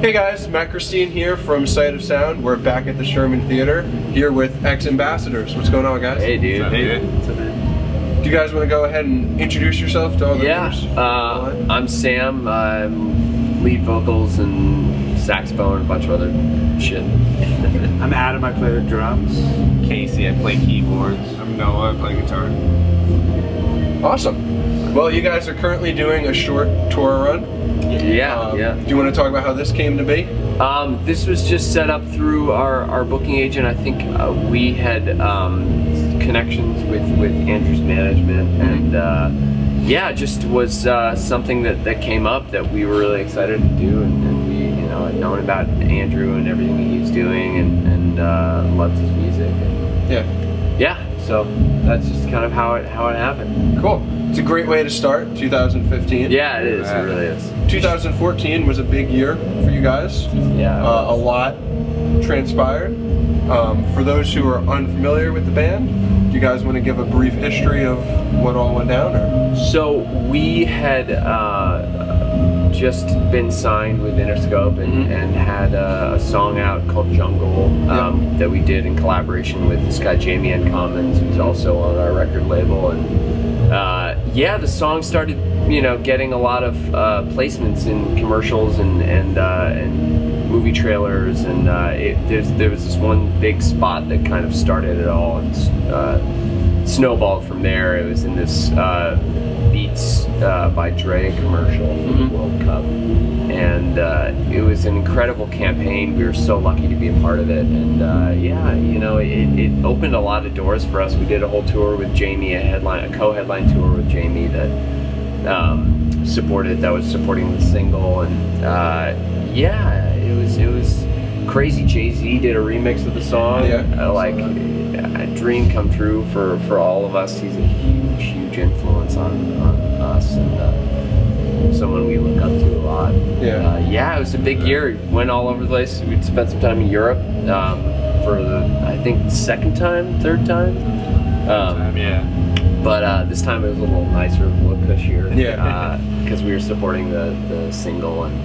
Hey guys, Matt Christine here from Sight of Sound. We're back at the Sherman Theater here with Ex-Ambassadors. What's going on, guys? Hey, dude. Hey. Do you guys want to go ahead and introduce yourself to all the viewers? I'm Sam. I'm lead vocals and saxophone and a bunch of other shit. I'm Adam, I play the drums. Casey, I play keyboards. I'm Noah, I play guitar. Awesome. Well, you guys are currently doing a short tour run. Yeah. Do you want to talk about how this came to be? This was just set up through our booking agent. I think we had connections with Andrew's management, and yeah, just was something that came up that we were really excited to do, and we, had known about Andrew and everything that he was doing, and loved his music. And yeah. So that's just kind of how it happened. Cool. It's a great way to start 2015. Yeah, it is. It really is. 2014 was a big year for you guys. Yeah. A lot transpired. For those who are unfamiliar with the band, do you guys want to give a brief history of what all went down? Or? So we had just been signed with Interscope and had a song out called Jungle that we did in collaboration with this guy Jamie N. Commons, who's also on our record label. And yeah, the song started, getting a lot of placements in commercials and movie trailers, and there was this one big spot that kind of started it all, and snowballed from there. It was in this Beats by Dre commercial for the World Cup, and it was an incredible campaign. We were so lucky to be a part of it, and yeah, it opened a lot of doors for us. We did a whole tour with Jamie, a co-headline tour with Jamie that was supporting the single, and yeah, it was crazy. Jay-Z did a remix of the song. Like a dream come true for all of us. He's a huge influence on us, and someone we look up to a lot. Yeah, it was a big year. We went all over the place. We spent some time in Europe for the, I think, third time. But this time it was a little nicer, a little cushier. Because we were supporting the single, and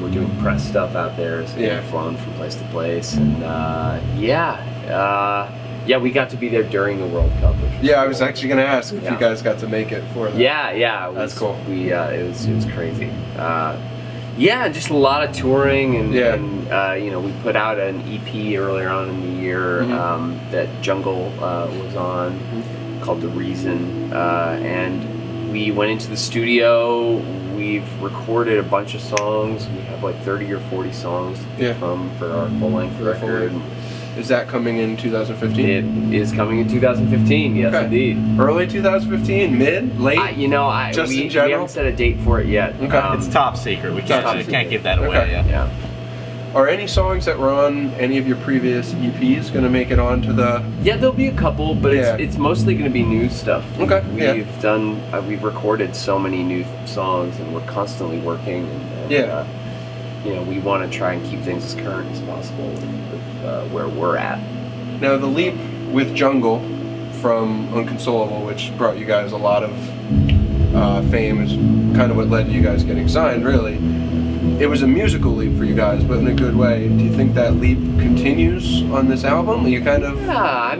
we're doing press stuff out there, so we're flown from place to place, and yeah, we got to be there during the World Cup. I was actually going to ask if you guys got to make it for that. Yeah, that's cool. It was crazy. Yeah, just a lot of touring, and we put out an EP earlier on in the year that Jungle was on, called The Reason, and we went into the studio. We've recorded a bunch of songs. We have like 30 or 40 songs from for our full-length record. Is that coming in 2015? It is coming in 2015, yes indeed. Early 2015, mid, late? We haven't set a date for it yet. It's top secret. We can't give that away yet. Yeah. Are any songs that were on any of your previous EPs going to make it onto the... Yeah, there'll be a couple, but it's mostly going to be new stuff. We've recorded so many new songs, and we're constantly working, and we want to try and keep things as current as possible with where we're at. Now, the leap with Jungle from Unconsolable, which brought you guys a lot of fame, is kind of what led to you guys getting signed, really. It was a musical leap for you guys, but in a good way. Do you think that leap continues on this album? Are you kind of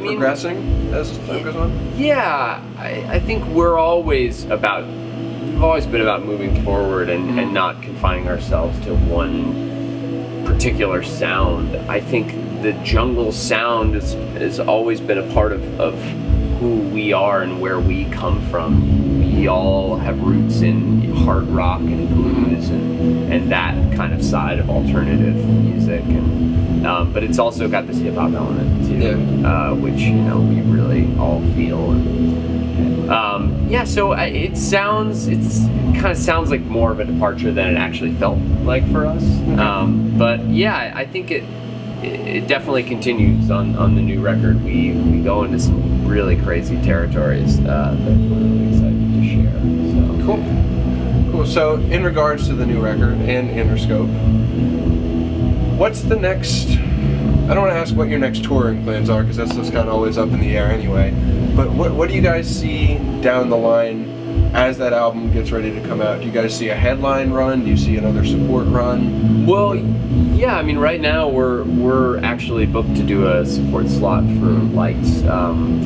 progressing as time goes on? Yeah, I think we've always been about moving forward and not confining ourselves to one particular sound. I think the Jungle sound has always been a part of who we are and where we come from. We all have roots in hard rock and blues and that kind of side of alternative music, and but it's also got this hip hop element too, which we really all feel. So it kind of sounds like more of a departure than it actually felt like for us. But yeah, I think it definitely continues on the new record. We go into some really crazy territories that we're really excited to share. So. Cool. So in regards to the new record and Interscope, what's the next? I don't want to ask what your next touring plans are, because that's just kind of always up in the air anyway. But what do you guys see down the line as that album gets ready to come out, do you guys see a headline run? Do you see another support run? Well, yeah. I mean, right now we're actually booked to do a support slot for Lights from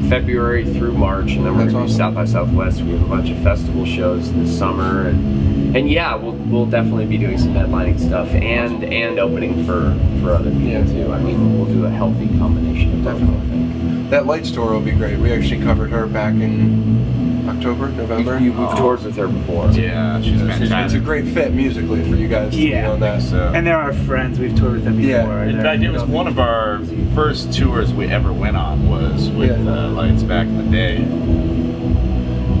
February through March, and then we're going to do South by Southwest. We have a bunch of festival shows this summer, and yeah, we'll definitely be doing some headlining stuff and opening for other people too. I mean, we'll do a healthy combination of both, I think. That Lights tour will be great. We actually covered her back in October, November. We've toured with her before. Yeah, she's fantastic. It's a great fit musically for you guys to be on that. So. And they're our friends. We've toured with them before. Yeah. In fact, it was one of our first tours we ever went on was with Lights back in the day.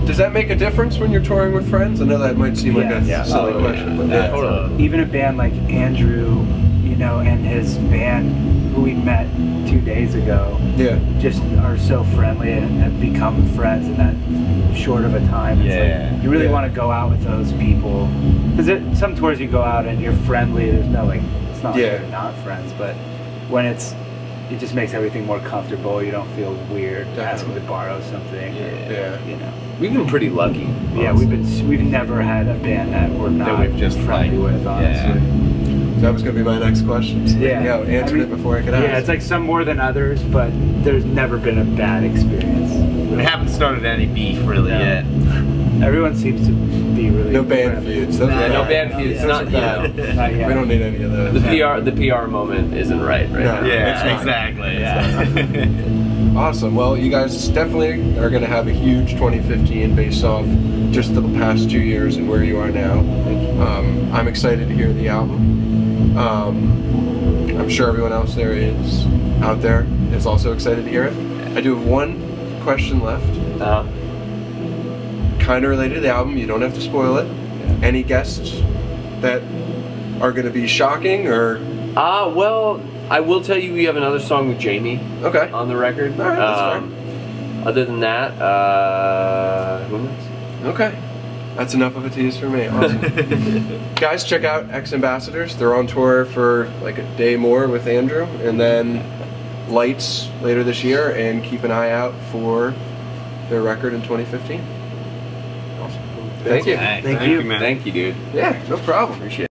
Does that make a difference when you're touring with friends? I know that might seem like a silly question, but totally. Even a band like Andrew, you know, and his band who we met 2 days ago, just are so friendly and have become friends in that short of a time. It's like, you really want to go out with those people, because some tours you go out and you're friendly. There's no like, it's not like you're not friends, but when it just makes everything more comfortable. You don't feel weird asking to borrow something. You know. We've been pretty lucky. Yeah, we've never had a band that we're not we've just friendly with, honestly. That was going to be my next question. So answered it before I could ask. Yeah, it's like some more than others, but there's never been a bad experience. We haven't started any beef really yet. Everyone seems to be really no band feuds. No band feuds. Not yet. Not yet. We don't need any of those. The PR moment isn't right now. Yeah, exactly. Yeah. Awesome. Well, you guys definitely are going to have a huge 2015 based off just the past 2 years and where you are now. I'm excited to hear the album. I'm sure everyone else out there is also excited to hear it. I do have one question left. Kind of related to the album. You don't have to spoil it. Any guests that are going to be shocking or? Well, I will tell you we have another song with Jamie on the record. All right, that's fair. Other than that, who knows? Okay. That's enough of a tease for me. Awesome. Guys, check out X Ambassadors. They're on tour for like a day more with Andrew, and then Lights later this year, and keep an eye out for their record in 2015. Awesome. Thank you. Thank you, man. Thank you, dude. Yeah, no problem. Appreciate it.